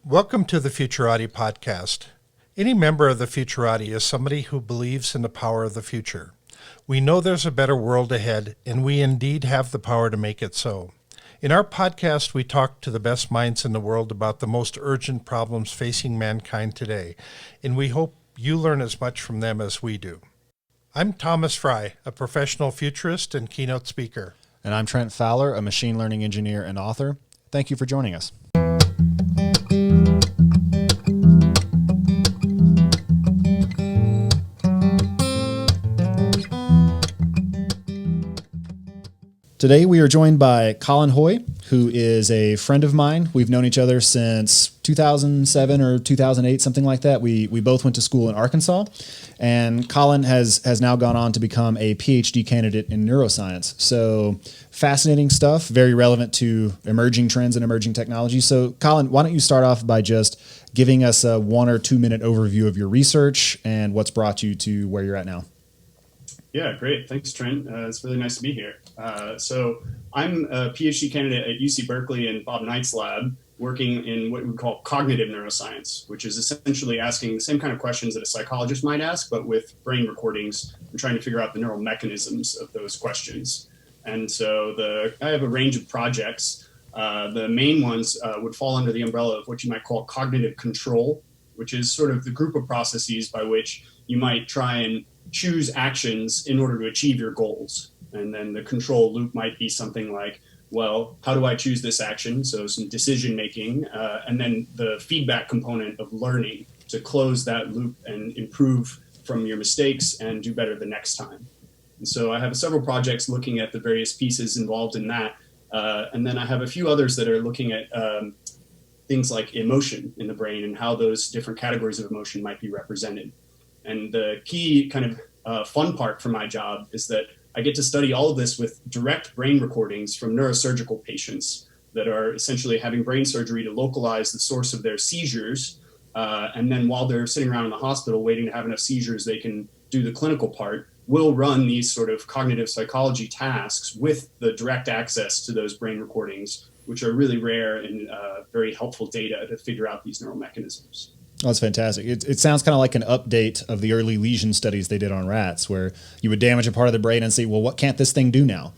Welcome to the Futurati podcast. Any member of the Futurati is somebody who believes in the power of the future. We know there's a better world ahead, and we indeed have the power to make it so. In our podcast, we talk to the best minds in the world about the most urgent problems facing mankind today, and we hope you learn as much from them as we do. I'm Thomas Fry, a professional futurist and keynote speaker. And I'm Trent Fowler, a machine learning engineer and author. Thank you for joining us. Today we are joined by Colin Hoy, who is a friend of mine. We've known each other since 2007 or 2008, something like that. We both went to school in Arkansas, and Colin has now gone on to become a Ph.D. candidate in neuroscience. So fascinating stuff, very relevant to emerging trends and emerging technology. So Colin, why don't you start off by just giving us a 1 or 2 minute overview of your research and what's brought you to where you're at now? Yeah, great. Thanks, Trent. It's really nice to be here. So I'm a PhD candidate at UC Berkeley in Bob Knight's lab, working in what we call cognitive neuroscience, which is essentially asking the same kind of questions that a psychologist might ask, but with brain recordings and trying to figure out the neural mechanisms of those questions. And so I have a range of projects. The main ones would fall under the umbrella of what you might call cognitive control, which is sort of the group of processes by which you might try and choose actions in order to achieve your goals. And then the control loop might be something like, well, how do I choose this action? So some decision making, and then the feedback component of learning to close that loop and improve from your mistakes and do better the next time. And so I have several projects looking at the various pieces involved in that. And then I have a few others that are looking at things like emotion in the brain and how those different categories of emotion might be represented. And the key kind of fun part for my job is that I get to study all of this with direct brain recordings from neurosurgical patients that are essentially having brain surgery to localize the source of their seizures. And then while they're sitting around in the hospital waiting to have enough seizures, they can do the clinical part. We'll run these sort of cognitive psychology tasks with the direct access to those brain recordings, which are really rare and very helpful data to figure out these neural mechanisms. Oh, that's fantastic. It sounds kind of like an update of the early lesion studies they did on rats, where you would damage a part of the brain and say, well, what can't this thing do now?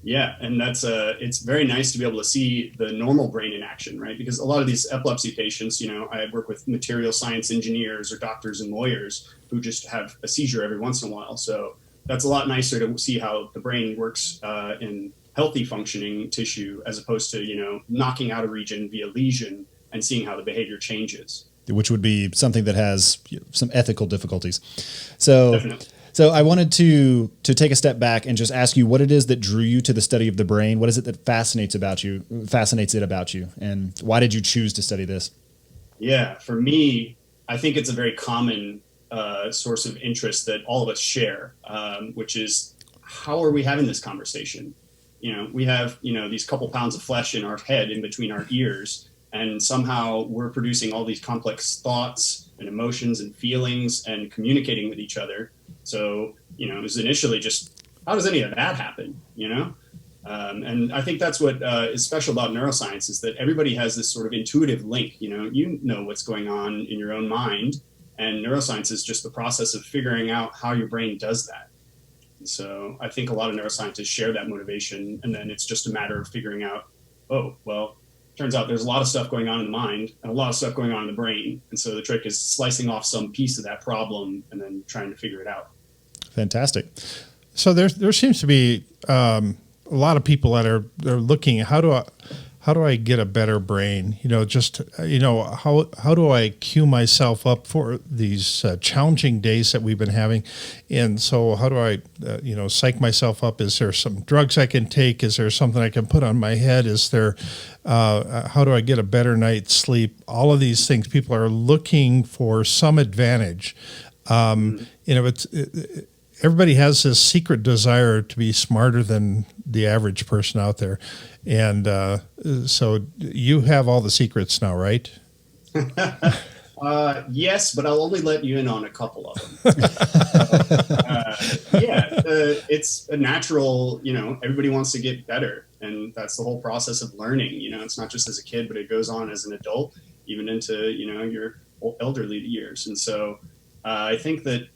Yeah, and it's very nice to be able to see the normal brain in action, right? Because a lot of these epilepsy patients, I work with material science engineers or doctors and lawyers who just have a seizure every once in a while. So that's a lot nicer to see how the brain works in healthy functioning tissue as opposed to, knocking out a region via lesion and seeing how the behavior changes. Which would be something that has some ethical difficulties. So, Definitely. So I wanted to take a step back and just ask you what it is that drew you to the study of the brain. What is it that fascinates it about you, and why did you choose to study this? Yeah, for me, I think it's a very common source of interest that all of us share, which is how are we having this conversation? We have these couple pounds of flesh in our head in between our ears. And somehow we're producing all these complex thoughts and emotions and feelings and communicating with each other. So, it was initially just, how does any of that happen, And I think that's what is special about neuroscience is that everybody has this sort of intuitive link, you know what's going on in your own mind. And neuroscience is just the process of figuring out how your brain does that. So I think a lot of neuroscientists share that motivation. And then it's just a matter of figuring out, turns out there's a lot of stuff going on in the mind and a lot of stuff going on in the brain. And so the trick is slicing off some piece of that problem and then trying to figure it out. Fantastic. So there seems to be a lot of people that are looking at how do I get a better brain? how do I cue myself up for these challenging days that we've been having? And so how do I, psych myself up? Is there some drugs I can take? Is there something I can put on my head? Is there, how do I get a better night's sleep? All of these things, people are looking for some advantage. Everybody has this secret desire to be smarter than the average person out there. And so you have all the secrets now, right? Yes, but I'll only let you in on a couple of them. It's a natural, everybody wants to get better. And that's the whole process of learning. It's not just as a kid, but it goes on as an adult. even into, your elderly years. And so I think that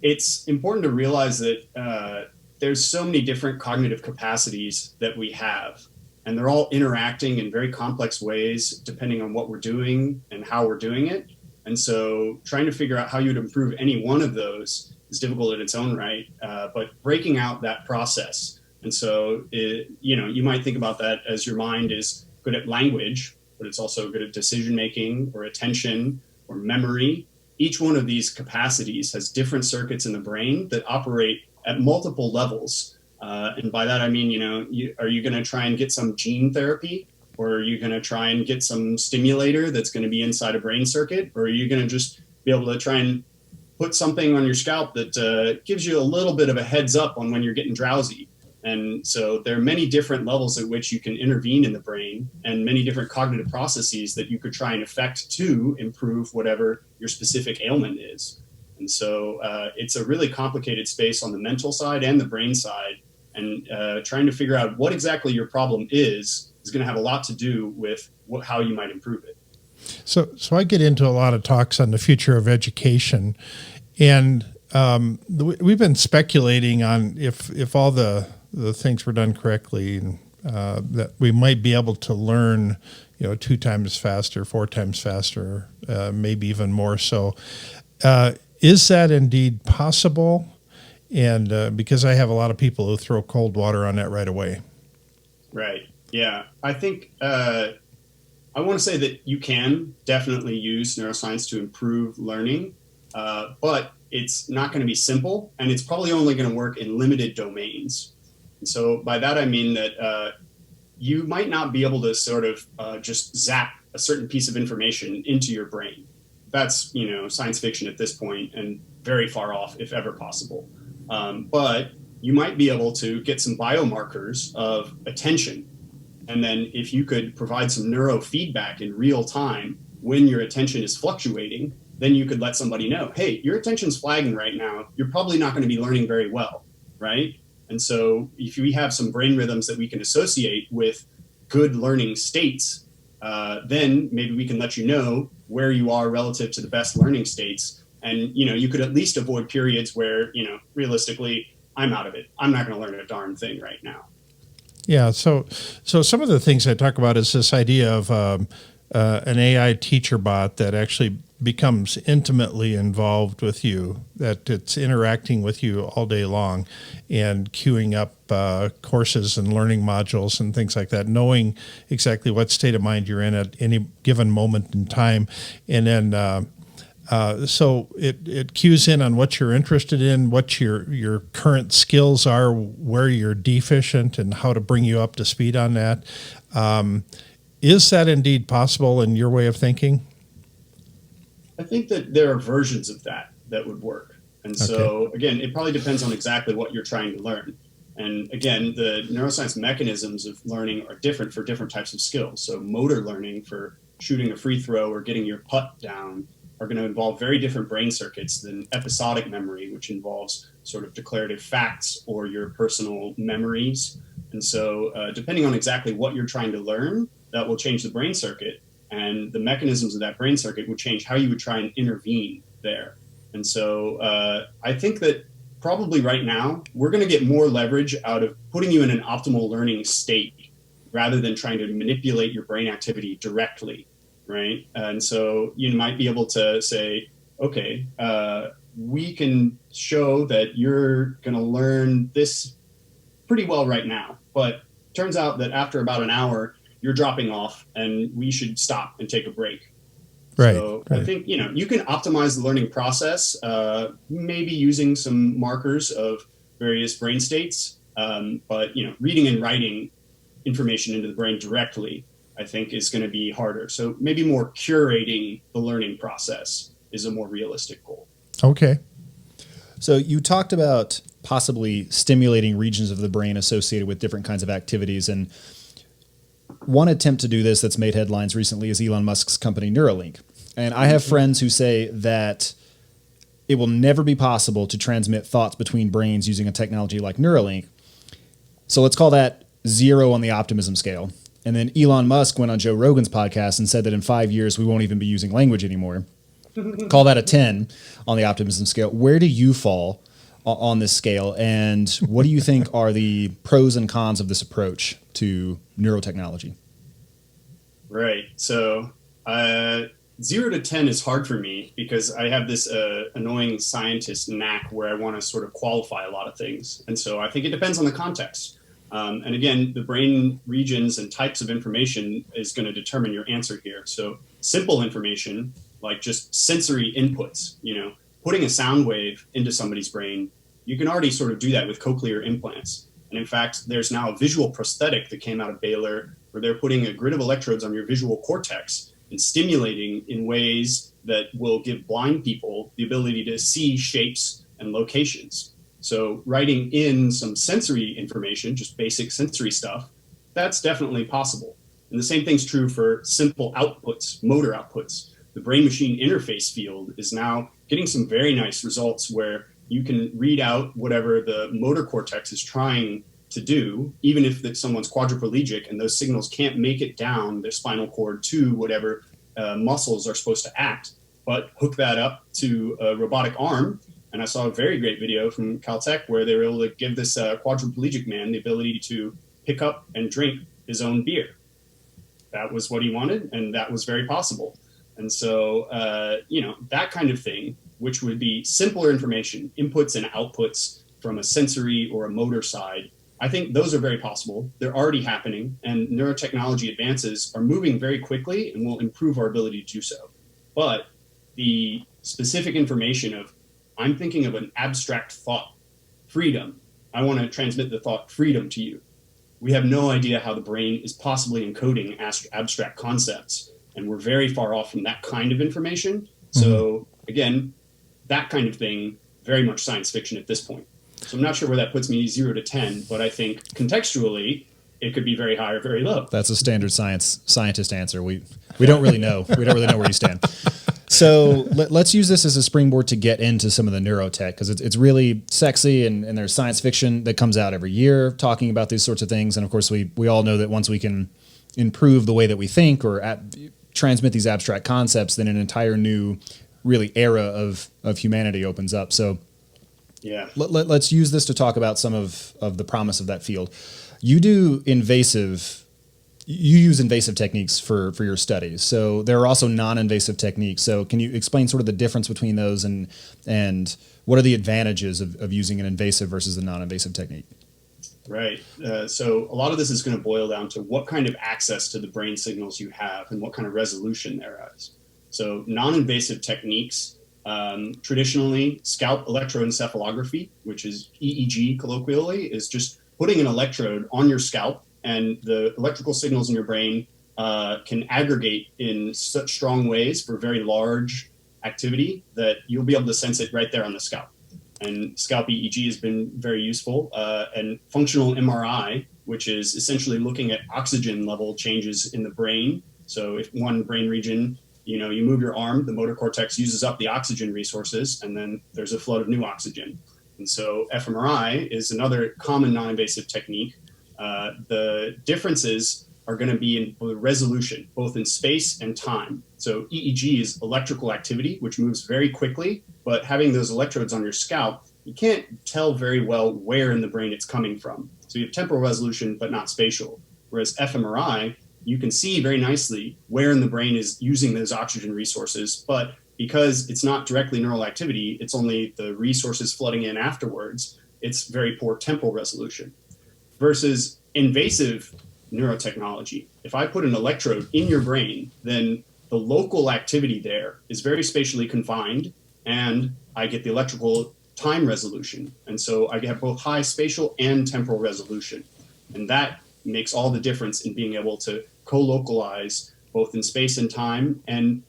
it's important to realize that there's so many different cognitive capacities that we have, and they're all interacting in very complex ways depending on what we're doing and how we're doing it. And so trying to figure out how you would improve any one of those is difficult in its own right, but breaking out that process. And so, you might think about that as your mind is good at language, but it's also good at decision making or attention or memory. Each one of these capacities has different circuits in the brain that operate at multiple levels. And by that, I mean, are you going to try and get some gene therapy? Or are you going to try and get some stimulator that's going to be inside a brain circuit? Or are you going to just be able to try and put something on your scalp that gives you a little bit of a heads up on when you're getting drowsy? And so there are many different levels at which you can intervene in the brain, and many different cognitive processes that you could try and affect to improve whatever your specific ailment is. And so it's a really complicated space on the mental side and the brain side. And trying to figure out what exactly your problem is going to have a lot to do with how you might improve it. So I get into a lot of talks on the future of education, and we've been speculating on if all the things were done correctly, and that we might be able to learn, 2 times faster, 4 times faster, maybe even more so. Is that indeed possible? And because I have a lot of people who throw cold water on that right away. Right. Yeah. I think I want to say that you can definitely use neuroscience to improve learning, but it's not going to be simple, and it's probably only going to work in limited domains. And so by that, I mean that you might not be able to sort of just zap a certain piece of information into your brain. That's, science fiction at this point and very far off, if ever possible. But you might be able to get some biomarkers of attention. And then if you could provide some neurofeedback in real time when your attention is fluctuating, then you could let somebody know, hey, your attention's flagging right now. You're probably not going to be learning very well, right? And so if we have some brain rhythms that we can associate with good learning states, then maybe we can let you know where you are relative to the best learning states. And, you could at least avoid periods where, realistically, I'm out of it. I'm not going to learn a darn thing right now. Yeah. So some of the things I talk about is this idea of an AI teacher bot that actually becomes intimately involved with you, that it's interacting with you all day long and queuing up courses and learning modules and things like that, knowing exactly what state of mind you're in at any given moment in time. And then so it cues in on what you're interested in, what your current skills are, where you're deficient, and how to bring you up to speed on that. Is that indeed possible in your way of thinking? I think that there are versions of that would work. And so, again, it probably depends on exactly what you're trying to learn. And again, the neuroscience mechanisms of learning are different for different types of skills. So motor learning for shooting a free throw or getting your putt down are going to involve very different brain circuits than episodic memory, which involves sort of declarative facts or your personal memories. And so depending on exactly what you're trying to learn, that will change the brain circuit, and the mechanisms of that brain circuit would change how you would try and intervene there. And so I think that probably right now, we're going to get more leverage out of putting you in an optimal learning state rather than trying to manipulate your brain activity directly. Right. And so you might be able to say, okay, we can show that you're going to learn this pretty well right now. But turns out that after about an hour, you're dropping off and we should stop and take a break. Right. So right. I think, you can optimize the learning process, maybe using some markers of various brain states. But, reading and writing information into the brain directly, I think, is going to be harder. So maybe more curating the learning process is a more realistic goal. Okay. So you talked about possibly stimulating regions of the brain associated with different kinds of activities. And one attempt to do this that's made headlines recently is Elon Musk's company Neuralink. And I have friends who say that it will never be possible to transmit thoughts between brains using a technology like Neuralink. So let's call that 0 on the optimism scale. And then Elon Musk went on Joe Rogan's podcast and said that in 5 years, we won't even be using language anymore. Call that a 10 on the optimism scale. Where do you fall on this scale? And what do you think are the pros and cons of this approach to neurotechnology? Right. So 0 to 10 is hard for me because I have this annoying scientist knack where I want to sort of qualify a lot of things. And so I think it depends on the context. And again, the brain regions and types of information is going to determine your answer here. So simple information, like just sensory inputs, putting a sound wave into somebody's brain, you can already sort of do that with cochlear implants. And in fact, there's now a visual prosthetic that came out of Baylor where they're putting a grid of electrodes on your visual cortex and stimulating in ways that will give blind people the ability to see shapes and locations. So writing in some sensory information, just basic sensory stuff, that's definitely possible. And the same thing's true for simple outputs, motor outputs. The brain-machine interface field is now getting some very nice results where you can read out whatever the motor cortex is trying to do, even if someone's quadriplegic and those signals can't make it down their spinal cord to whatever muscles are supposed to act, but hook that up to a robotic arm. And I saw a very great video from Caltech where they were able to give this quadriplegic man the ability to pick up and drink his own beer. That was what he wanted, and that was very possible. And so, that kind of thing, which would be simpler information, inputs and outputs from a sensory or a motor side, I think those are very possible. They're already happening, and neurotechnology advances are moving very quickly and will improve our ability to do so. But the specific information of, I'm thinking of an abstract thought, freedom. I want to transmit the thought freedom to you. We have no idea how the brain is possibly encoding abstract concepts, and we're very far off from that kind of information. So again, that kind of thing, very much science fiction at this point. So I'm not sure where that puts me 0 to 10, but I think contextually it could be very high or very low. That's a standard scientist answer. We don't really know. We don't really know where you stand. So let's use this as a springboard to get into some of the neurotech, because it's really sexy, and there's science fiction that comes out every year talking about these sorts of things. And of course, we all know that once we can improve the way that we think or transmit these abstract concepts, then an entire new really era of humanity opens up. So yeah, let's use this to talk about some of the promise of that field. You use invasive techniques for your studies. So there are also non-invasive techniques. So can you explain sort of the difference between those and what are the advantages of using an invasive versus a non-invasive technique? Right. So a lot of this is going to boil down to what kind of access to the brain signals you have and what kind of resolution there is. So non-invasive techniques, traditionally scalp electroencephalography, which is EEG colloquially, is just putting an electrode on your scalp, and the electrical signals in your brain can aggregate in such strong ways for very large activity that you'll be able to sense it right there on the scalp. And scalp EEG has been very useful. And functional MRI, which is essentially looking at oxygen level changes in the brain. So if one brain region, you move your arm, the motor cortex uses up the oxygen resources, and then there's a flood of new oxygen. And so fMRI is another common non-invasive technique. The differences are going to be in the resolution, both in space and time. So EEG is electrical activity, which moves very quickly, but having those electrodes on your scalp, you can't tell very well where in the brain it's coming from. So you have temporal resolution, but not spatial. Whereas fMRI, you can see very nicely where in the brain is using those oxygen resources, but because it's not directly neural activity, it's only the resources flooding in afterwards, it's very poor temporal resolution. Versus invasive neurotechnology, if I put an electrode in your brain, then the local activity there is very spatially confined, and I get the electrical time resolution. And so I have both high spatial and temporal resolution. And that makes all the difference in being able to co-localize both in space and time, and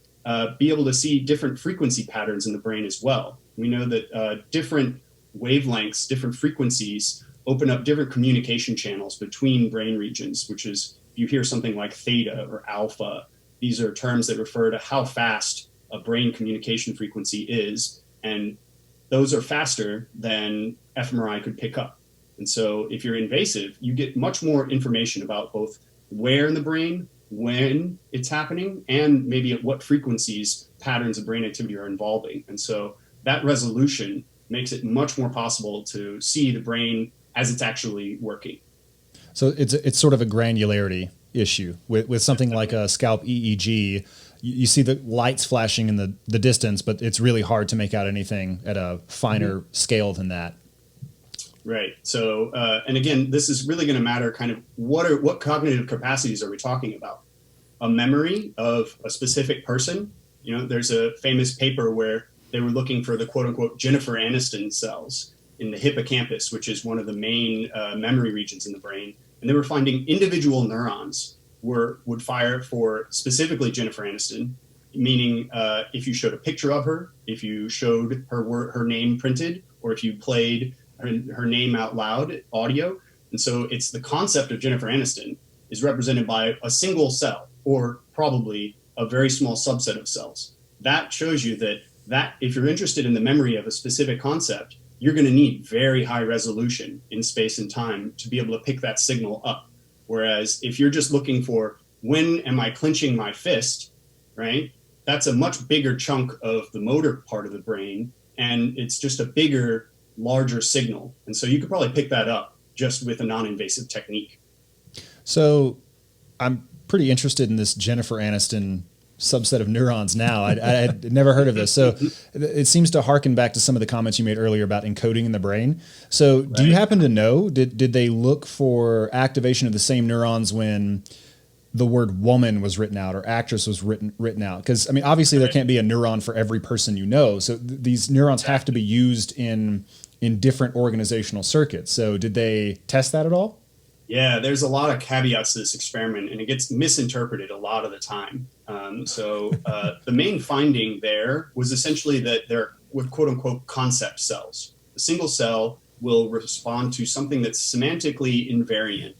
be able to see different frequency patterns in the brain as well. We know that different wavelengths, different frequencies open up different communication channels between brain regions, which is, if you hear something like theta or alpha, these are terms that refer to how fast a brain communication frequency is. And those are faster than fMRI could pick up. And so if you're invasive, you get much more information about both where in the brain, when it's happening, and maybe at what frequencies patterns of brain activity are involving. And so that resolution makes it much more possible to see the brain as it's actually working. So it's sort of a granularity issue with something like a scalp EEG. You see the lights flashing in the distance, but it's really hard to make out anything at a finer scale than that. Right. So, and again, this is really going to matter kind of what cognitive capacities are we talking about? A memory of a specific person. You know, there's a famous paper where they were looking for the quote unquote Jennifer Aniston cells in the hippocampus, which is one of the main memory regions in the brain. And they were finding individual neurons would fire for specifically Jennifer Aniston, meaning if you showed a picture of her, if you showed her name printed, or if you played her name out loud, audio. And so it's the concept of Jennifer Aniston is represented by a single cell, or probably a very small subset of cells. That shows you that if you're interested in the memory of a specific concept, you're going to need very high resolution in space and time to be able to pick that signal up. Whereas if you're just looking for when am I clenching my fist, right? That's a much bigger chunk of the motor part of the brain, and it's just a bigger, larger signal. And so you could probably pick that up just with a non-invasive technique. So I'm pretty interested in this Jennifer Aniston subset of neurons now. I'd never heard of this. So it seems to harken back to some of the comments you made earlier about encoding in the brain. So do you happen to know, did they look for activation of the same neurons when the word woman was written out or actress was written out? Because, I mean, obviously there can't be a neuron for every person you know. So these neurons have to be used in different organizational circuits. So did they test that at all? Yeah, there's a lot of caveats to this experiment, and it gets misinterpreted a lot of the time. The main finding there was essentially that they're with quote unquote concept cells. A single cell will respond to something that's semantically invariant,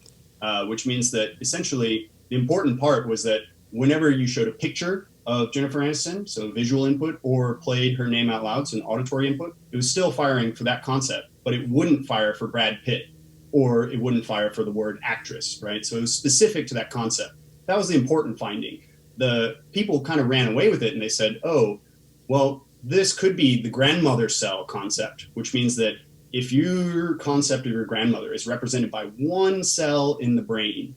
which means that essentially the important part was that whenever you showed a picture of Jennifer Aniston, so visual input, or played her name out loud, so an auditory input, it was still firing for that concept, but it wouldn't fire for Brad Pitt, or it wouldn't fire for the word actress, right? So it was specific to that concept. That was the important finding. The people kind of ran away with it and they said, oh, well, this could be the grandmother cell concept, which means that if your concept of your grandmother is represented by one cell in the brain,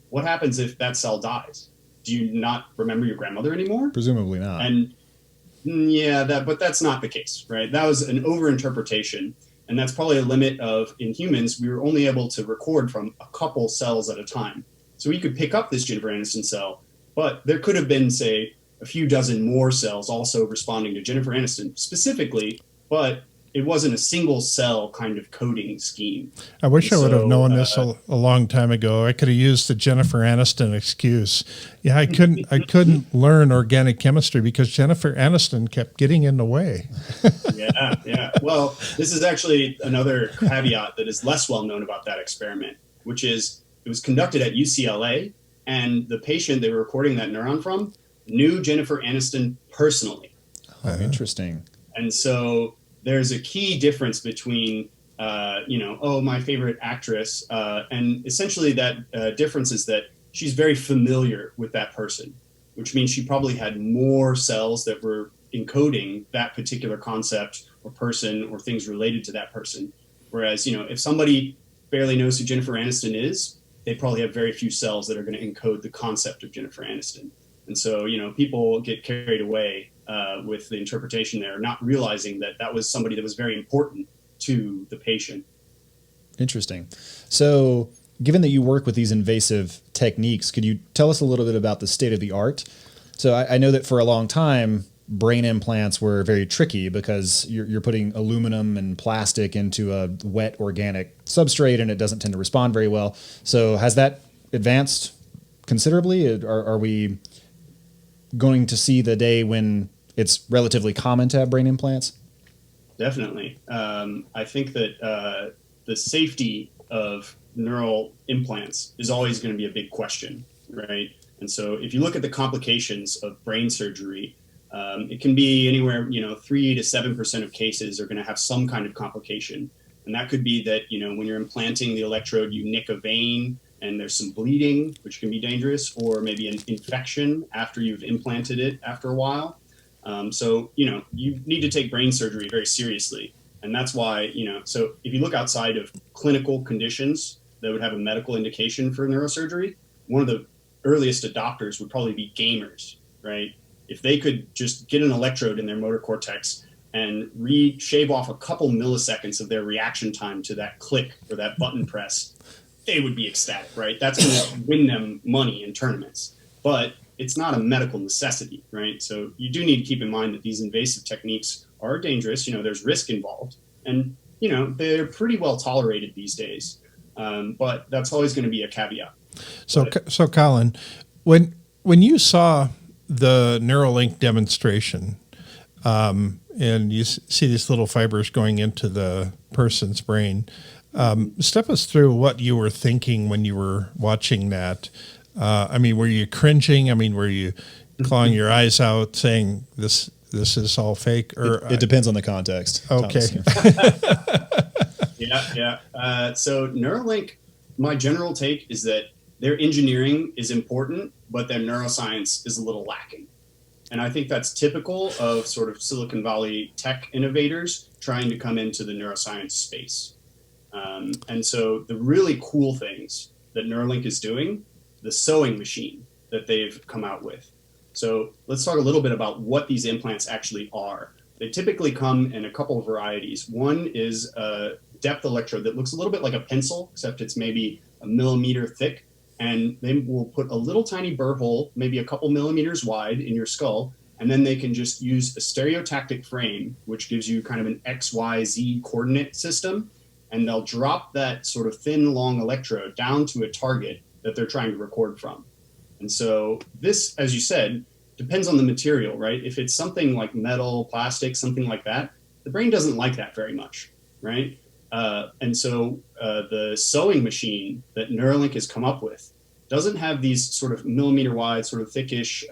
what happens if that cell dies? Do you not remember your grandmother anymore? Presumably not. And yeah, but that's not the case, right? That was an overinterpretation. And that's probably a limit of, in humans, we were only able to record from a couple cells at a time. So we could pick up this Jennifer Aniston cell, but there could have been, say, a few dozen more cells also responding to Jennifer Aniston specifically, but it wasn't a single cell kind of coding scheme. I wish I would have known this a long time ago. I could have used the Jennifer Aniston excuse. Yeah, I couldn't learn organic chemistry because Jennifer Aniston kept getting in the way. Yeah. Well, this is actually another caveat that is less well known about that experiment, which is it was conducted at UCLA, and the patient they were recording that neuron from knew Jennifer Aniston personally. Oh, interesting. And so there's a key difference between, my favorite actress, and essentially that difference is that she's very familiar with that person, which means she probably had more cells that were encoding that particular concept or person or things related to that person. Whereas, if somebody barely knows who Jennifer Aniston is, they probably have very few cells that are going to encode the concept of Jennifer Aniston. And so, people get carried away with the interpretation there, not realizing that that was somebody that was very important to the patient. Interesting. So given that you work with these invasive techniques, could you tell us a little bit about the state of the art? So I know that for a long time, brain implants were very tricky because you're putting aluminum and plastic into a wet organic substrate and it doesn't tend to respond very well. So has that advanced considerably? Are we going to see the day when it's relatively common to have brain implants? Definitely. I think that the safety of neural implants is always going to be a big question, right? And so if you look at the complications of brain surgery, it can be anywhere, 3 to 7% of cases are going to have some kind of complication. And that could be that, when you're implanting the electrode, you nick a vein, and there's some bleeding, which can be dangerous, or maybe an infection after you've implanted it after a while. So, you need to take brain surgery very seriously. And that's why, so if you look outside of clinical conditions that would have a medical indication for neurosurgery, one of the earliest adopters would probably be gamers, right? If they could just get an electrode in their motor cortex and shave off a couple milliseconds of their reaction time to that click or that button press, they would be ecstatic, right? That's going to win them money in tournaments. But it's not a medical necessity, right? So you do need to keep in mind that these invasive techniques are dangerous. There's risk involved, and they're pretty well tolerated these days. But that's always going to be a caveat. So Colin, when you saw the Neuralink demonstration, and you see these little fibers going into the person's brain, step us through what you were thinking when you were watching that. Were you cringing? Were you clawing your eyes out, saying this is all fake? Or it depends on the context. Okay. Yeah. So Neuralink, my general take is that their engineering is important, but their neuroscience is a little lacking. And I think that's typical of sort of Silicon Valley tech innovators trying to come into the neuroscience space. And so the really cool things that Neuralink is doing, the sewing machine that they've come out with. So let's talk a little bit about what these implants actually are. They typically come in a couple of varieties. One is a depth electrode that looks a little bit like a pencil, except it's maybe a millimeter thick. And they will put a little tiny burr hole, maybe a couple millimeters wide in your skull. And then they can just use a stereotactic frame, which gives you kind of an X, Y, Z coordinate system. And they'll drop that sort of thin, long electrode down to a target that they're trying to record from. And so this, as you said, depends on the material, right? If it's something like metal, plastic, something like that, the brain doesn't like that very much, right? And so the sewing machine that Neuralink has come up with doesn't have these sort of millimeter wide, sort of thickish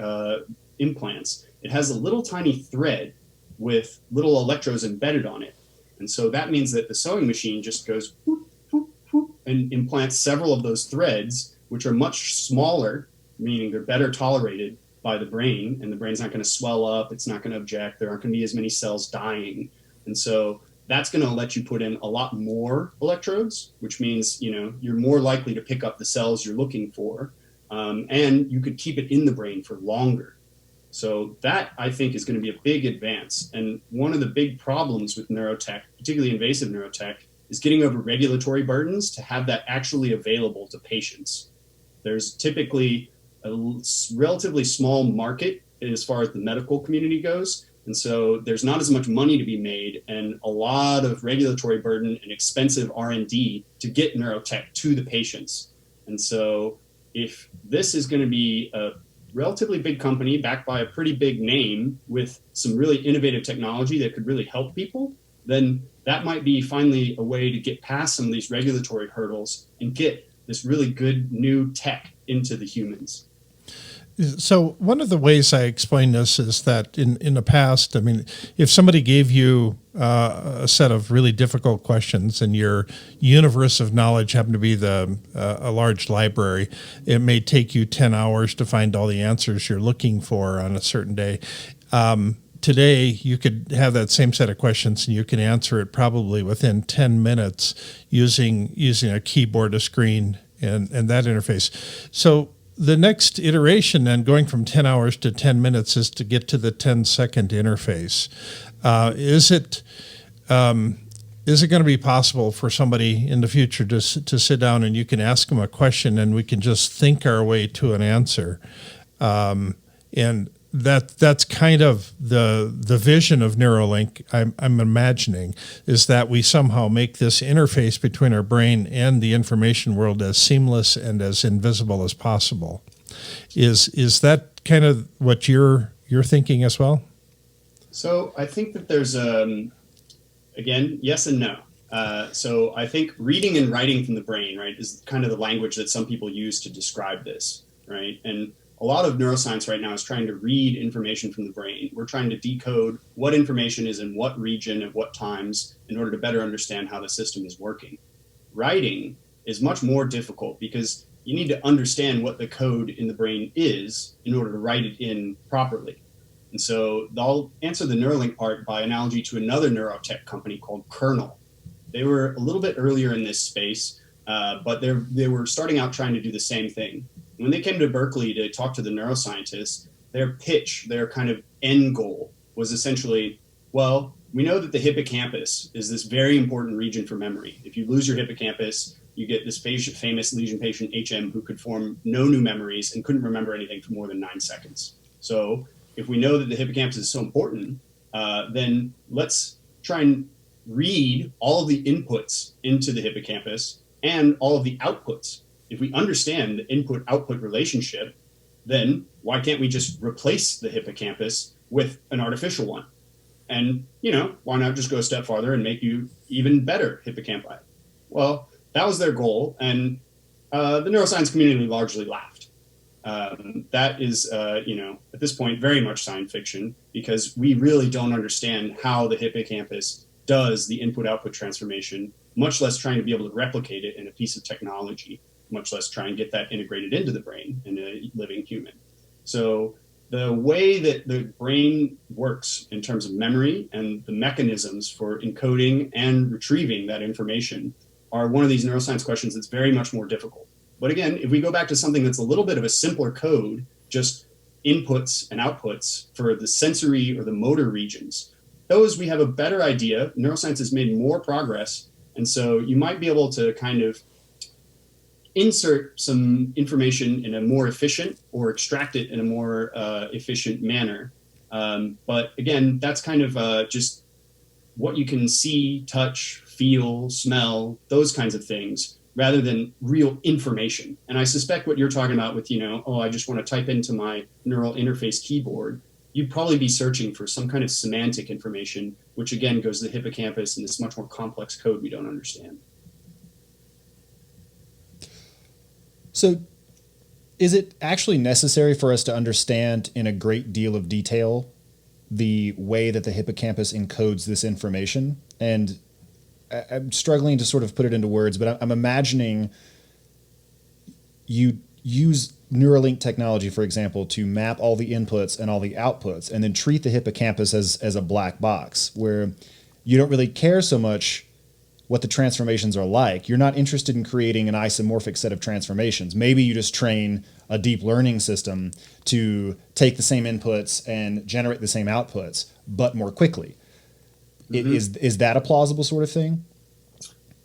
implants. It has a little tiny thread with little electrodes embedded on it. And so that means that the sewing machine just goes whoop, whoop, whoop, and implants several of those threads, which are much smaller, meaning they're better tolerated by the brain, and the brain's not going to swell up, it's not going to object, there aren't going to be as many cells dying. And so that's going to let you put in a lot more electrodes, which means, you're more likely to pick up the cells you're looking for, and you could keep it in the brain for longer. So that, I think, is going to be a big advance. And one of the big problems with neurotech, particularly invasive neurotech, is getting over regulatory burdens to have that actually available to patients. There's typically a relatively small market as far as the medical community goes. And so there's not as much money to be made and a lot of regulatory burden and expensive R&D to get neurotech to the patients. And so if this is going to be a relatively big company backed by a pretty big name with some really innovative technology that could really help people, then that might be finally a way to get past some of these regulatory hurdles and get this really good new tech into the humans. So one of the ways I explain this is that in the past, if somebody gave you a set of really difficult questions and your universe of knowledge happened to be a large library, it may take you 10 hours to find all the answers you're looking for on a certain day. Today, you could have that same set of questions and you can answer it probably within 10 minutes using a keyboard, a screen, and that interface. So the next iteration then, going from 10 hours to 10 minutes, is to get to the 10-second interface. Is it going to be possible for somebody in the future to sit down and you can ask them a question and we can just think our way to an answer? And that's kind of the vision of Neuralink, I'm imagining, is that we somehow make this interface between our brain and the information world as seamless and as invisible as possible. Is that kind of what you're thinking as well? So I think that there's, again, yes and no. So I think reading and writing from the brain, right, is kind of the language that some people use to describe this, right? And a lot of neuroscience right now is trying to read information from the brain. We're trying to decode what information is in what region at what times in order to better understand how the system is working. Writing is much more difficult because you need to understand what the code in the brain is in order to write it in properly. And so I'll answer the Neuralink part by analogy to another neurotech company called Kernel. They were a little bit earlier in this space, but they were starting out trying to do the same thing. When they came to Berkeley to talk to the neuroscientists, their pitch, their kind of end goal was essentially, well, we know that the hippocampus is this very important region for memory. If you lose your hippocampus, you get this famous lesion patient, HM, who could form no new memories and couldn't remember anything for more than 9 seconds. So if we know that the hippocampus is so important, then let's try and read all of the inputs into the hippocampus and all of the outputs. If we understand the input-output relationship, then why can't we just replace the hippocampus with an artificial one? And, why not just go a step farther and make you even better hippocampi? Well, that was their goal, and the neuroscience community largely laughed. That is, at this point, very much science fiction, because we really don't understand how the hippocampus does the input-output transformation, much less trying to be able to replicate it in a piece of technology, much less try and get that integrated into the brain in a living human. So the way that the brain works in terms of memory and the mechanisms for encoding and retrieving that information are one of these neuroscience questions that's very much more difficult. But again, if we go back to something that's a little bit of a simpler code, just inputs and outputs for the sensory or the motor regions, those we have a better idea. Neuroscience has made more progress. And so you might be able to kind of insert some information in a more efficient or extract it in a more efficient manner. But again, that's kind of just what you can see, touch, feel, smell, those kinds of things, rather than real information. And I suspect what you're talking about with, I just want to type into my neural interface keyboard, you'd probably be searching for some kind of semantic information, which again goes to the hippocampus and this much more complex code we don't understand. So is it actually necessary for us to understand in a great deal of detail the way that the hippocampus encodes this information? And I'm struggling to sort of put it into words, but I'm imagining you use Neuralink technology, for example, to map all the inputs and all the outputs and then treat the hippocampus as a black box where you don't really care so much what the transformations are like. You're not interested in creating an isomorphic set of transformations. Maybe you just train a deep learning system to take the same inputs and generate the same outputs, but more quickly. Mm-hmm. Is that a plausible sort of thing?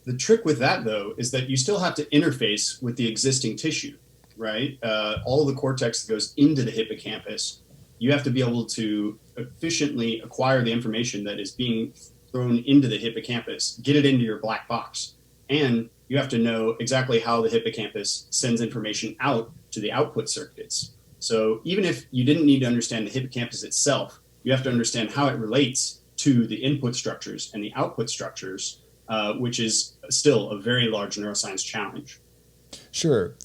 The trick with that, though, is that you still have to interface with the existing tissue, right? All of the cortex that goes into the hippocampus, you have to be able to efficiently acquire the information that is being thrown into the hippocampus, get it into your black box. And you have to know exactly how the hippocampus sends information out to the output circuits. So even if you didn't need to understand the hippocampus itself, you have to understand how it relates to the input structures and the output structures, which is still a very large neuroscience challenge. Sure.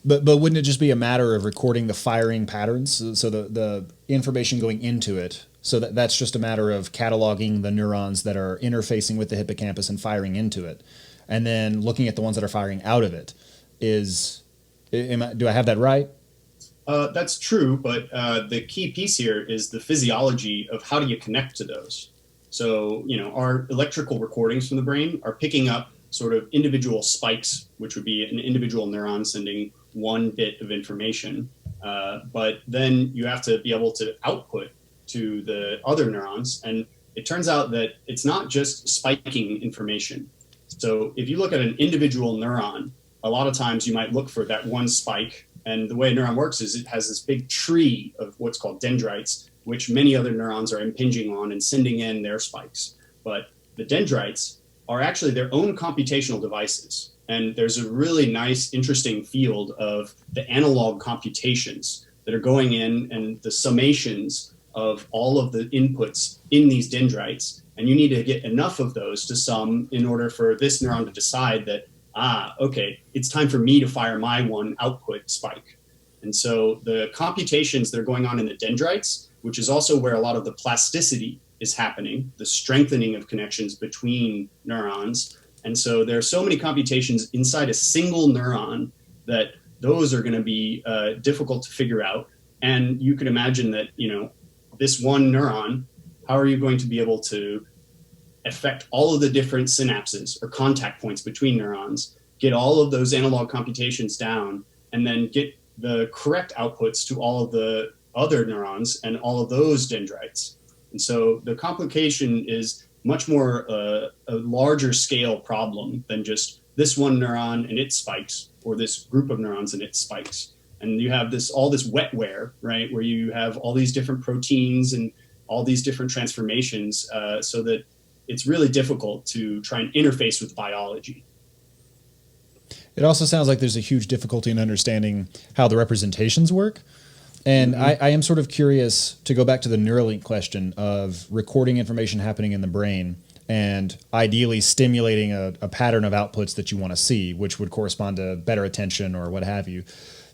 But wouldn't it just be a matter of recording the firing patterns? So the information going into it, so that's just a matter of cataloging the neurons that are interfacing with the hippocampus and firing into it, and then looking at the ones that are firing out of it. Do I have that right? That's true, but the key piece here is the physiology of how do you connect to those. So, our electrical recordings from the brain are picking up sort of individual spikes, which would be an individual neuron sending one bit of information. But then you have to be able to output to the other neurons. And it turns out that it's not just spiking information. So if you look at an individual neuron, a lot of times you might look for that one spike. And the way a neuron works is it has this big tree of what's called dendrites, which many other neurons are impinging on and sending in their spikes. But the dendrites are actually their own computational devices. And there's a really nice, interesting field of the analog computations that are going in and the summations of all of the inputs in these dendrites. And you need to get enough of those to sum in order for this neuron to decide that, okay, it's time for me to fire my one output spike. And so the computations that are going on in the dendrites, which is also where a lot of the plasticity is happening, the strengthening of connections between neurons. And so there are so many computations inside a single neuron that those are going to be difficult to figure out. And you can imagine that, this one neuron, how are you going to be able to affect all of the different synapses or contact points between neurons, get all of those analog computations down, and then get the correct outputs to all of the other neurons and all of those dendrites. And so the complication is much more a larger scale problem than just this one neuron and its spikes, or this group of neurons and its spikes. And you have all this wetware, right, where you have all these different proteins and all these different transformations, so that it's really difficult to try and interface with biology. It also sounds like there's a huge difficulty in understanding how the representations work. And I am sort of curious to go back to the Neuralink question of recording information happening in the brain and ideally stimulating a pattern of outputs that you want to see, which would correspond to better attention or what have you.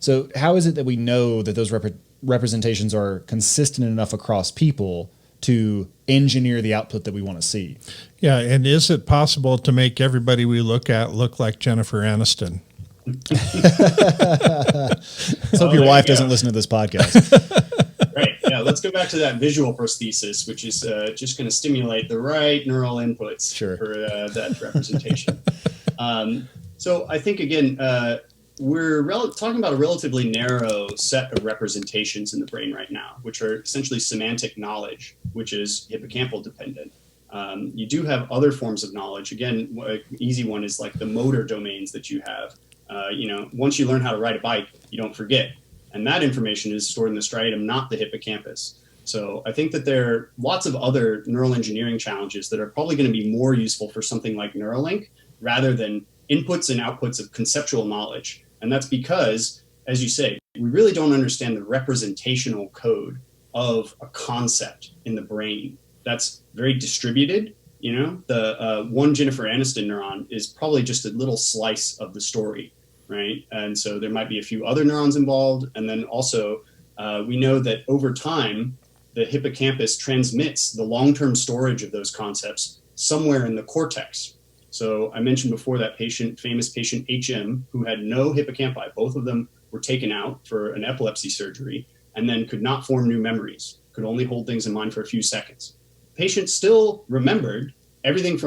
So how is it that we know that those representations are consistent enough across people to engineer the output that we want to see? Yeah, and is it possible to make everybody we look at look like Jennifer Aniston? Let's hope your wife doesn't listen to this podcast. Right. Yeah. Let's go back to that visual prosthesis, which is just going to stimulate the right neural inputs for that representation. So I think, again, we're talking about a relatively narrow set of representations in the brain right now, which are essentially semantic knowledge, which is hippocampal dependent. You do have other forms of knowledge. Again, an easy one is like the motor domains that you have. Once you learn how to ride a bike, you don't forget. And that information is stored in the striatum, not the hippocampus. So I think that there are lots of other neural engineering challenges that are probably going to be more useful for something like Neuralink rather than inputs and outputs of conceptual knowledge. And that's because, as you say, we really don't understand the representational code of a concept in the brain. That's very distributed. The one Jennifer Aniston neuron is probably just a little slice of the story, right? And so there might be a few other neurons involved. And then also, we know that over time, the hippocampus transmits the long-term storage of those concepts somewhere in the cortex. So I mentioned before that famous patient HM, who had no hippocampi. Both of them were taken out for an epilepsy surgery and then could not form new memories, could only hold things in mind for a few seconds. Patient still remembered everything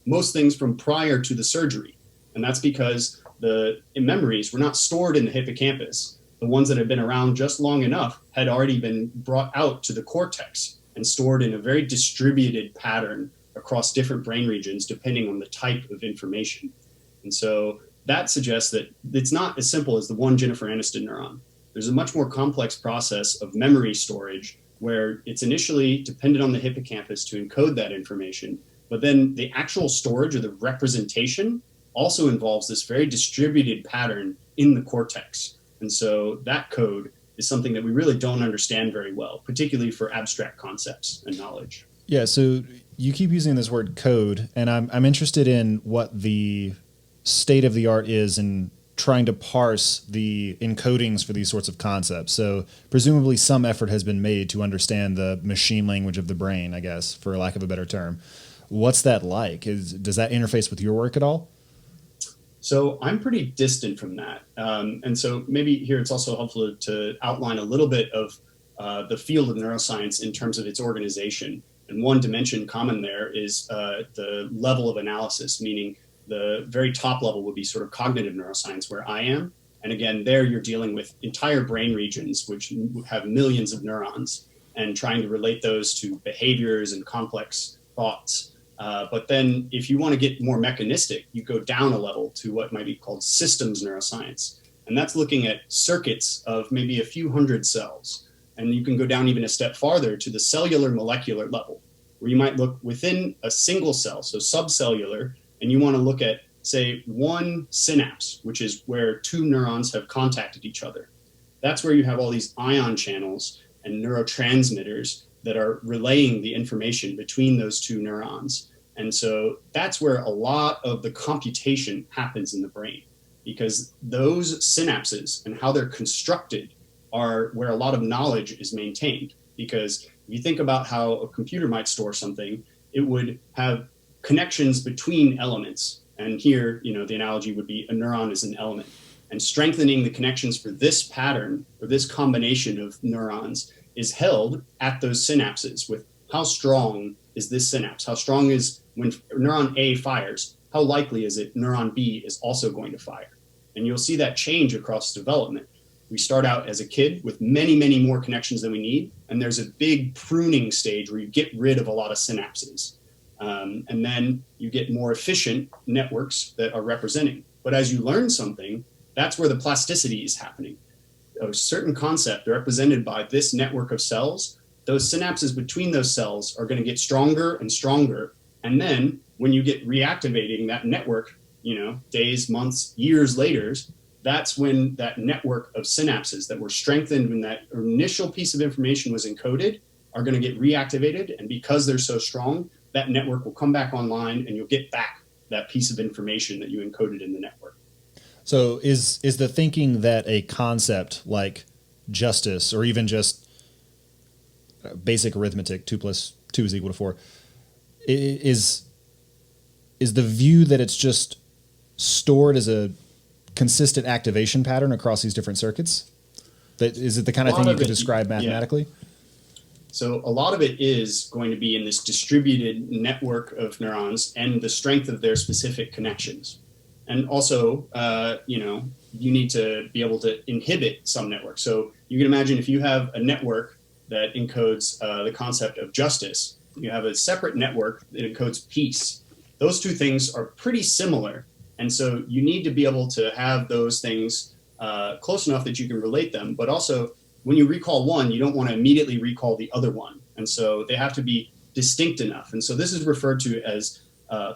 most things from prior to the surgery. And that's because the memories were not stored in the hippocampus. The ones that had been around just long enough had already been brought out to the cortex and stored in a very distributed pattern across different brain regions, depending on the type of information. And so that suggests that it's not as simple as the one Jennifer Aniston neuron. There's a much more complex process of memory storage where it's initially dependent on the hippocampus to encode that information, but then the actual storage or the representation also involves this very distributed pattern in the cortex. And so that code is something that we really don't understand very well, particularly for abstract concepts and knowledge. Yeah, so you keep using this word code, and I'm interested in what the state of the art is in trying to parse the encodings for these sorts of concepts. So presumably some effort has been made to understand the machine language of the brain, I guess, for lack of a better term. What's that like? Does that interface with your work at all? So I'm pretty distant from that. And so maybe here it's also helpful to outline a little bit of the field of neuroscience in terms of its organization. And one dimension common there is the level of analysis, meaning the very top level would be sort of cognitive neuroscience, where I am. And again, there you're dealing with entire brain regions, which have millions of neurons, and trying to relate those to behaviors and complex thoughts. But then if you want to get more mechanistic, you go down a level to what might be called systems neuroscience. And that's looking at circuits of maybe a few hundred cells. And you can go down even a step farther to the cellular molecular level, where you might look within a single cell, so subcellular, and you want to look at, say, one synapse, which is where two neurons have contacted each other. That's where you have all these ion channels and neurotransmitters that are relaying the information between those two neurons. And so that's where a lot of the computation happens in the brain, because those synapses and how they're constructed are where a lot of knowledge is maintained. Because if you think about how a computer might store something, it would have connections between elements. And here, the analogy would be a neuron is an element. And strengthening the connections for this pattern or this combination of neurons is held at those synapses with how strong is this synapse? How strong is when neuron A fires? How likely is it neuron B is also going to fire? And you'll see that change across development. We start out as a kid with many, many more connections than we need. And there's a big pruning stage where you get rid of a lot of synapses. And then you get more efficient networks that are representing. But as you learn something, that's where the plasticity is happening. A certain concept represented by this network of cells, those synapses between those cells are going to get stronger and stronger. And then when you get reactivating that network, days, months, years later, that's when that network of synapses that were strengthened when that initial piece of information was encoded are going to get reactivated. And because they're so strong, that network will come back online and you'll get back that piece of information that you encoded in the network. So is the thinking that a concept like justice or even just basic arithmetic, 2 + 2 = 4, is the view that it's just stored as a consistent activation pattern across these different circuits? That is it the kind of thing you could describe mathematically? Yeah. So a lot of it is going to be in this distributed network of neurons and the strength of their specific connections. And also, you need to be able to inhibit some networks. So you can imagine if you have a network that encodes the concept of justice, you have a separate network that encodes peace. Those two things are pretty similar. And so you need to be able to have those things close enough that you can relate them. But also, when you recall one, you don't want to immediately recall the other one. And so they have to be distinct enough. And so this is referred to as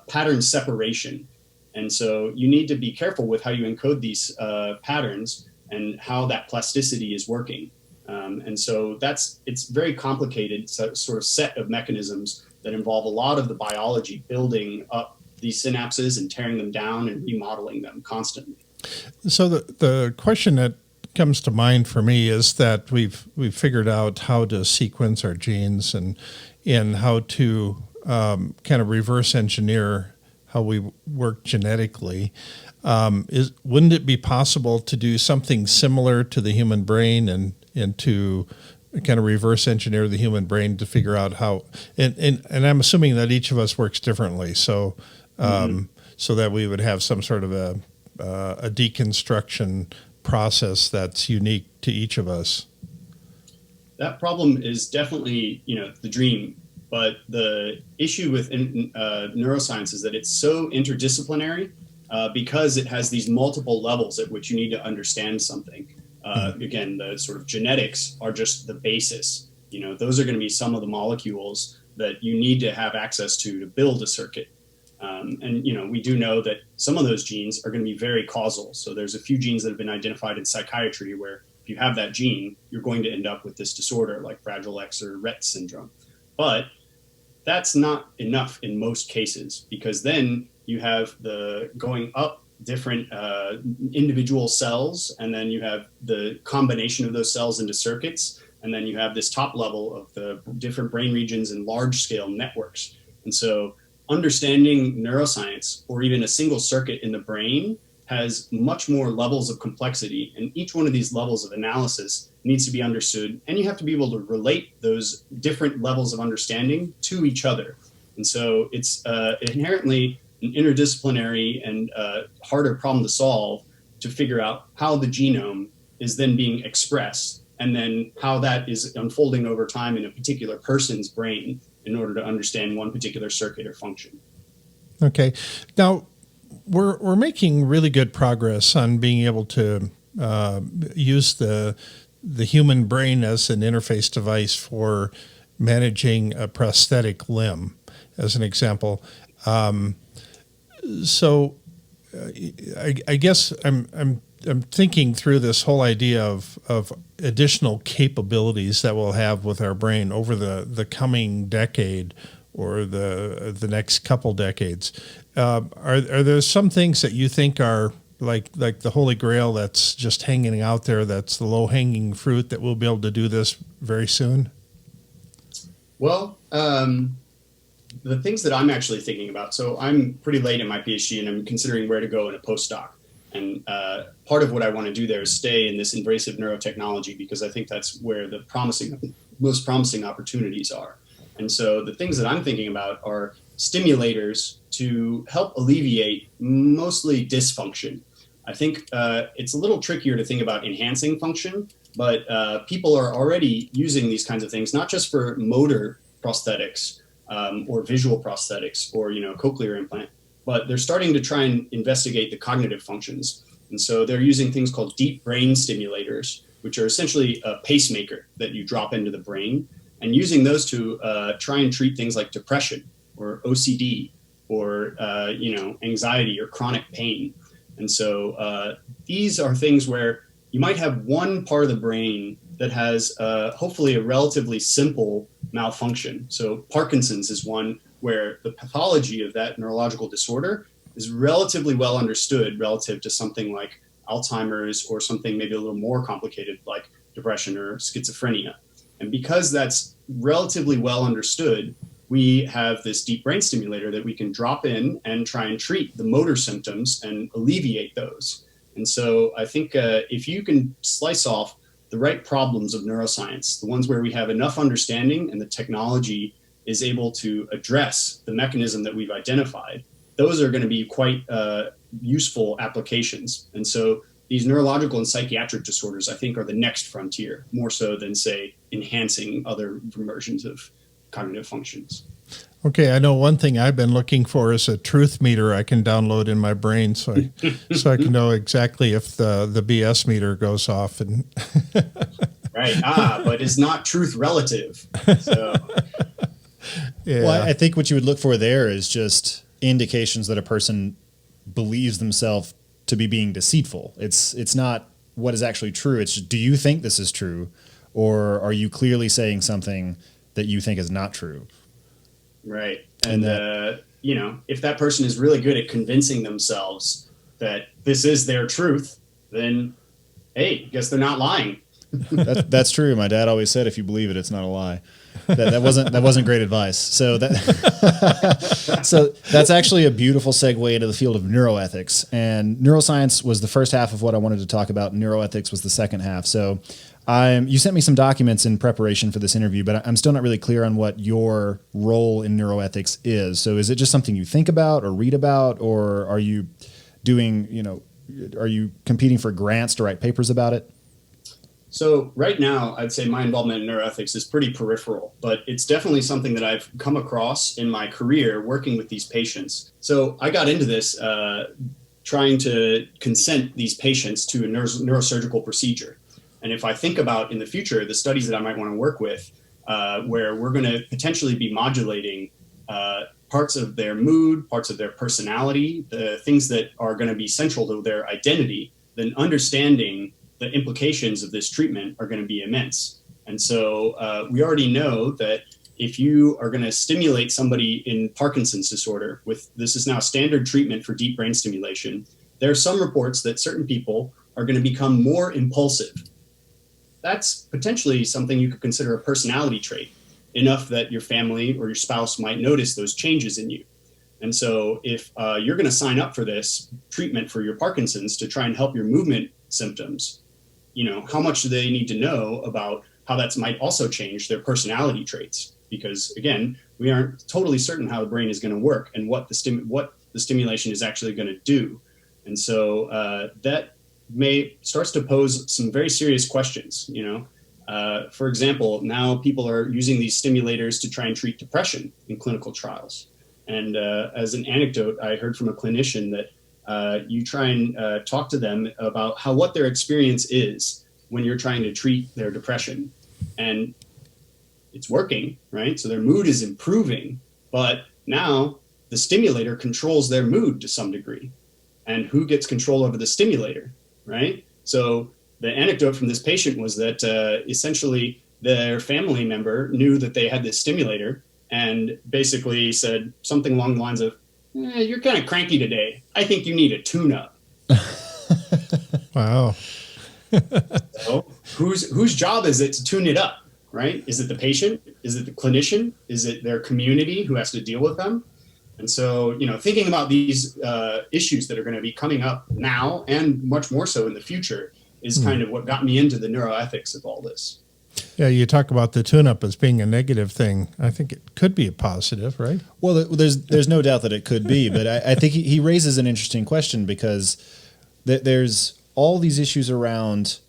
pattern separation. And so you need to be careful with how you encode these patterns and how that plasticity is working. And so it's very complicated sort of set of mechanisms that involve a lot of the biology building up these synapses and tearing them down and remodeling them constantly. So the question that comes to mind for me is that we've figured out how to sequence our genes and how to kind of reverse engineer how we work genetically. Wouldn't it be possible to do something similar to the human brain and to kind of reverse engineer the human brain to figure out how, and I'm assuming that each of us works differently. So, so that we would have some sort of a deconstruction process that's unique to each of us. That problem is definitely, the dream. But the issue with neuroscience is that it's so interdisciplinary because it has these multiple levels at which you need to understand something. Again, the sort of genetics are just the basis. Those are going to be some of the molecules that you need to have access to build a circuit. And we do know that some of those genes are going to be very causal. So there's a few genes that have been identified in psychiatry where if you have that gene, you're going to end up with this disorder like Fragile X or Rett syndrome. But that's not enough in most cases, because then you have the going up different individual cells, and then you have the combination of those cells into circuits, and then you have this top level of the different brain regions and large scale networks. And so understanding neuroscience or even a single circuit in the brain has much more levels of complexity, and each one of these levels of analysis needs to be understood, and you have to be able to relate those different levels of understanding to each other. And so it's inherently an interdisciplinary and harder problem to solve, to figure out how the genome is then being expressed and then how that is unfolding over time in a particular person's brain in order to understand one particular circuit or function. Okay. Now, we're making really good progress on being able to use the human brain as an interface device for managing a prosthetic limb, as an example. So I guess I'm thinking through this whole idea of additional capabilities that we'll have with our brain over the coming decade or the next couple decades. Are there some things that you think are like the Holy Grail that's just hanging out there, that's the low-hanging fruit that we'll be able to do this very soon? Well, the things that I'm actually thinking about, so I'm pretty late in my PhD and I'm considering where to go in a postdoc. And part of what I want to do there is stay in this invasive neurotechnology, because I think that's where the most promising opportunities are. And so the things that I'm thinking about are stimulators to help alleviate mostly dysfunction. I think it's a little trickier to think about enhancing function, but people are already using these kinds of things, not just for motor prosthetics or visual prosthetics or, cochlear implant, but they're starting to try and investigate the cognitive functions. And so they're using things called deep brain stimulators, which are essentially a pacemaker that you drop into the brain, and using those to try and treat things like depression or OCD or, anxiety or chronic pain. And so these are things where you might have one part of the brain that has hopefully a relatively simple malfunction. So Parkinson's is one where the pathology of that neurological disorder is relatively well understood relative to something like Alzheimer's or something maybe a little more complicated like depression or schizophrenia. And because that's relatively well understood, we have this deep brain stimulator that we can drop in and try and treat the motor symptoms and alleviate those. And so I think if you can slice off the right problems of neuroscience, the ones where we have enough understanding and the technology is able to address the mechanism that we've identified, those are going to be quite useful applications. And so these neurological and psychiatric disorders, I think, are the next frontier, more so than, say, enhancing other versions of cognitive functions. Okay, I know one thing I've been looking for is a truth meter I can download in my brain, so I can know exactly if the BS meter goes off. And Right. But it's not truth relative. So. Yeah. Well, I think what you would look for there is just indications that a person believes themselves to be being deceitful. It's not what is actually true. It's just, do you think this is true, or are you clearly saying something that you think is not true? Right. And, if that person is really good at convincing themselves that this is their truth, then, hey, guess they're not lying. That's true. My dad always said, if you believe it, it's not a lie. That wasn't great advice. So that's actually a beautiful segue into the field of neuroethics. And neuroscience was the first half of what I wanted to talk about. Neuroethics was the second half. So you sent me some documents in preparation for this interview, but I'm still not really clear on what your role in neuroethics is. So is it just something you think about or read about, or are you are you competing for grants to write papers about it? So right now, I'd say my involvement in neuroethics is pretty peripheral, but it's definitely something that I've come across in my career working with these patients. So I got into this trying to consent these patients to a neurosurgical procedure. And if I think about in the future, the studies that I might want to work with, where we're going to potentially be modulating parts of their mood, parts of their personality, the things that are going to be central to their identity, then understanding the implications of this treatment are going to be immense. And so we already know that if you are going to stimulate somebody in Parkinson's disorder this is now standard treatment for deep brain stimulation, there are some reports that certain people are going to become more impulsive. That's potentially something you could consider a personality trait, enough that your family or your spouse might notice those changes in you. And so if you're going to sign up for this treatment for your Parkinson's to try and help your movement symptoms, how much do they need to know about how that might also change their personality traits? Because again, we aren't totally certain how the brain is going to work and what the stimulation is actually going to do. And so that starts to pose some very serious questions. For example, now people are using these stimulators to try and treat depression in clinical trials. And as an anecdote, I heard from a clinician that you try and talk to them about what their experience is when you're trying to treat their depression. And it's working, right? So their mood is improving, but now the stimulator controls their mood to some degree. And who gets control over the stimulator, right? So the anecdote from this patient was that essentially their family member knew that they had this stimulator and basically said something along the lines of, you're kind of cranky today. I think you need a tune-up. Wow. So whose job is it to tune it up, right? Is it the patient? Is it the clinician? Is it their community who has to deal with them? And so, thinking about these issues that are going to be coming up now and much more so in the future is kind of what got me into the neuroethics of all this. Yeah, you talk about the tune-up as being a negative thing. I think it could be a positive, right? Well, there's no doubt that it could be, but I think he raises an interesting question because there's all these issues around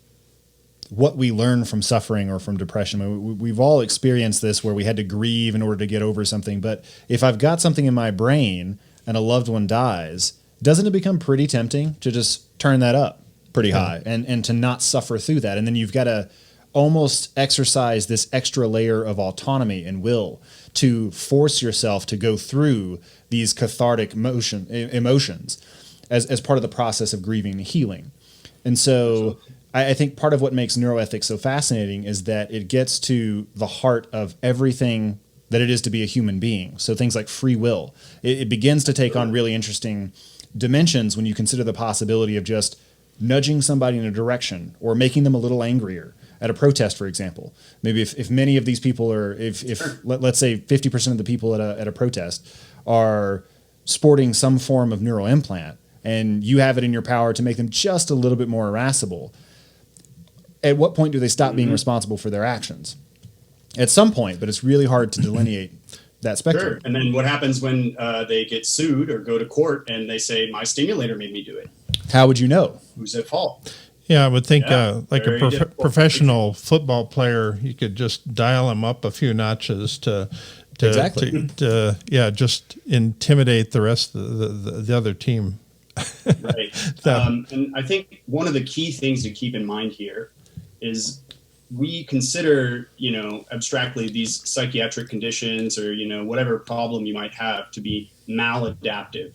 what we learn from suffering or from depression. I mean, we've all experienced this where we had to grieve in order to get over something. But if I've got something in my brain and a loved one dies, doesn't it become pretty tempting to just turn that up pretty high and to not suffer through that? And then you've got to almost exercise this extra layer of autonomy and will to force yourself to go through these cathartic emotions as part of the process of grieving and healing. And so I think part of what makes neuroethics so fascinating is that it gets to the heart of everything that it is to be a human being. So things like free will, it begins to take on really interesting dimensions when you consider the possibility of just nudging somebody in a direction or making them a little angrier at a protest, for example. Maybe if many of these people are, let's say 50% of the people at a protest are sporting some form of neural implant, and you have it in your power to make them just a little bit more irascible, at what point do they stop being responsible for their actions? At some point, but it's really hard to delineate that spectrum. Sure. And then what happens when they get sued or go to court and they say, my stimulator made me do it? How would you know? Who's at fault? Yeah, I would think like a difficult. professional football player, you could just dial him up a few notches to just intimidate the rest of the other team. Right. And I think one of the key things to keep in mind here is we consider, abstractly these psychiatric conditions or, whatever problem you might have to be maladaptive.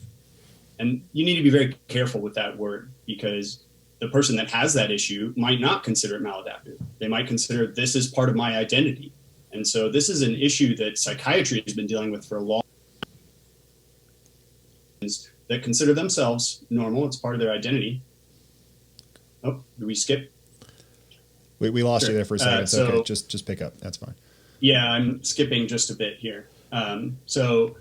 And you need to be very careful with that word because the person that has that issue might not consider it maladaptive. They might consider this is part of my identity. And so this is an issue that psychiatry has been dealing with for a long time, that consider themselves normal. It's part of their identity. Oh, did we skip? We lost you there for a second. So okay, just pick up. That's fine. Yeah, I'm skipping just a bit here. So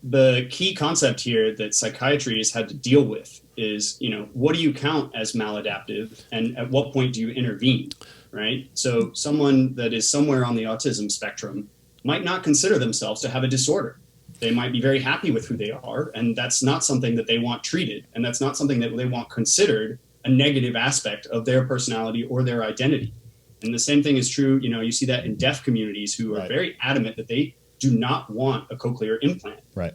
the key concept here that psychiatry has had to deal with is, what do you count as maladaptive and at what point do you intervene, right? So someone that is somewhere on the autism spectrum might not consider themselves to have a disorder. They might be very happy with who they are, and that's not something that they want treated, and that's not something that they want considered a negative aspect of their personality or their identity. And the same thing is true, you see that in deaf communities who are very adamant that they do not want a cochlear implant. Right.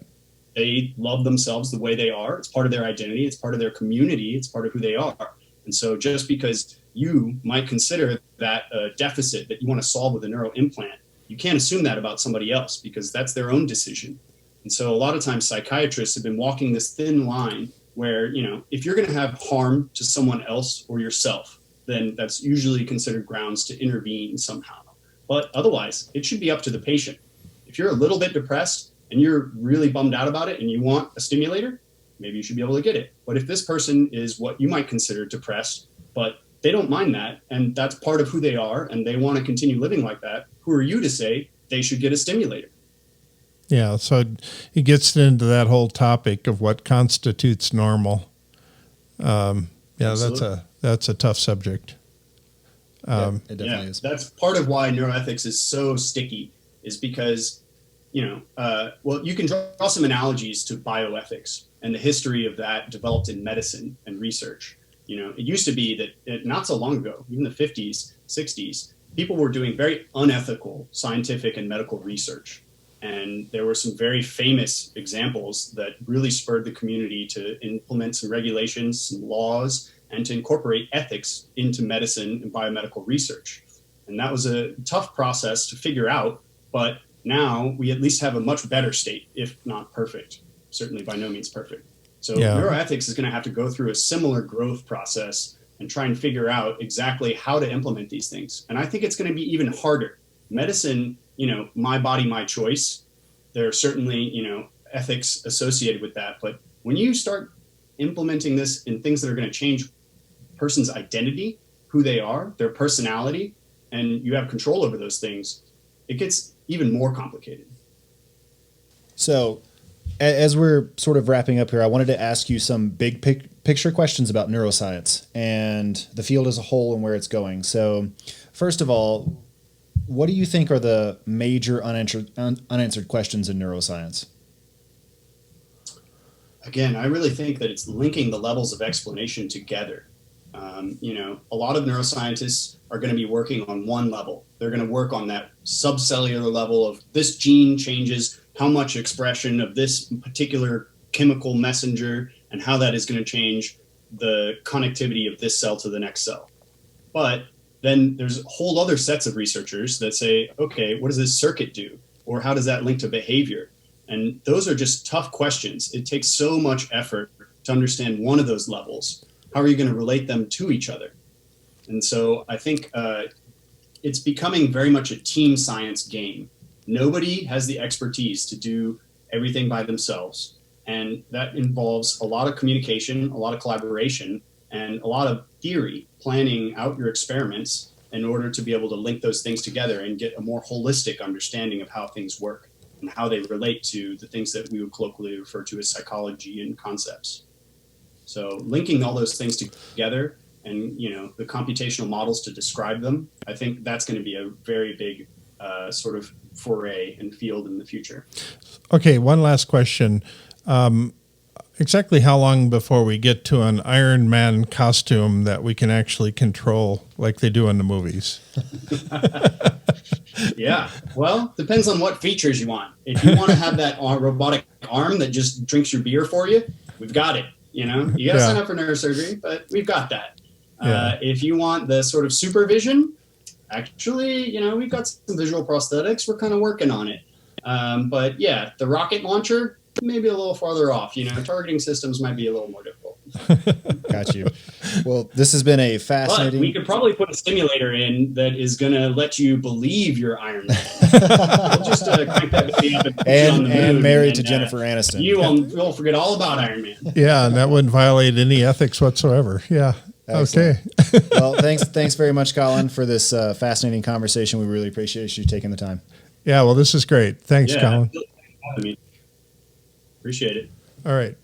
They love themselves the way they are. It's part of their identity. It's part of their community. It's part of who they are. And so just because you might consider that a deficit that you want to solve with a neural implant, you can't assume that about somebody else because that's their own decision. And so a lot of times psychiatrists have been walking this thin line where, if you're going to have harm to someone else or yourself, then that's usually considered grounds to intervene somehow. But otherwise, it should be up to the patient. If you're a little bit depressed and you're really bummed out about it and you want a stimulator, maybe you should be able to get it. But if this person is what you might consider depressed, but they don't mind that, and that's part of who they are, and they want to continue living like that, who are you to say they should get a stimulator? Yeah, so it gets into that whole topic of what constitutes normal. That's a tough subject. It definitely is. That's part of why neuroethics is so sticky, is because, you can draw some analogies to bioethics and the history of that developed in medicine and research. It used to be that not so long ago, even the 50s, 60s, people were doing very unethical scientific and medical research. And there were some very famous examples that really spurred the community to implement some regulations, some laws, and to incorporate ethics into medicine and biomedical research. And that was a tough process to figure out, but now we at least have a much better state, if not perfect, certainly by no means perfect. So neuroethics is going to have to go through a similar growth process and try and figure out exactly how to implement these things. And I think it's going to be even harder. Medicine, my body, my choice. There are certainly, ethics associated with that. But when you start implementing this in things that are going to change a person's identity, who they are, their personality, and you have control over those things, it gets even more complicated. So As we're sort of wrapping up here, I wanted to ask you some big picture questions about neuroscience and the field as a whole and where it's going. So, first of all, what do you think are the major unanswered questions in neuroscience? Again, I really think that it's linking the levels of explanation together. A lot of neuroscientists are going to be working on one level. They're going to work on that subcellular level of this gene changes how much expression of this particular chemical messenger and how that is going to change the connectivity of this cell to the next cell. But then there's whole other sets of researchers that say, okay, what does this circuit do? Or how does that link to behavior? And those are just tough questions. It takes so much effort to understand one of those levels. How are you going to relate them to each other? And so I think it's becoming very much a team science game. Nobody has the expertise to do everything by themselves. And that involves a lot of communication, a lot of collaboration, and a lot of theory, planning out your experiments in order to be able to link those things together and get a more holistic understanding of how things work and how they relate to the things that we would colloquially refer to as psychology and concepts. So linking all those things together and, the computational models to describe them, I think that's going to be a very big sort of foray and field in the future. Okay, one last question. Exactly how long before we get to an Iron Man costume that we can actually control like they do in the movies? Yeah, well, depends on what features you want. If you want to have that robotic arm that just drinks your beer for you, we've got it. You got to sign up for neurosurgery, but we've got that. If you want the sort of supervision, actually, we've got some visual prosthetics. We're kind of working on it. But yeah, the rocket launcher, maybe a little farther off. Targeting systems might be a little more difficult. Got you. Well, this has been a fascinating... But we could probably put a simulator in that is going to let you believe you're Iron Man. We'll just crank that baby up and married to Jennifer Aniston. You'll forget all about Iron Man. Yeah, and that wouldn't violate any ethics whatsoever. Yeah. Excellent. Okay. Well, thanks very much, Colin, for this fascinating conversation. We really appreciate you taking the time. Yeah, well, this is great. Thanks, Colin. Appreciate it. All right.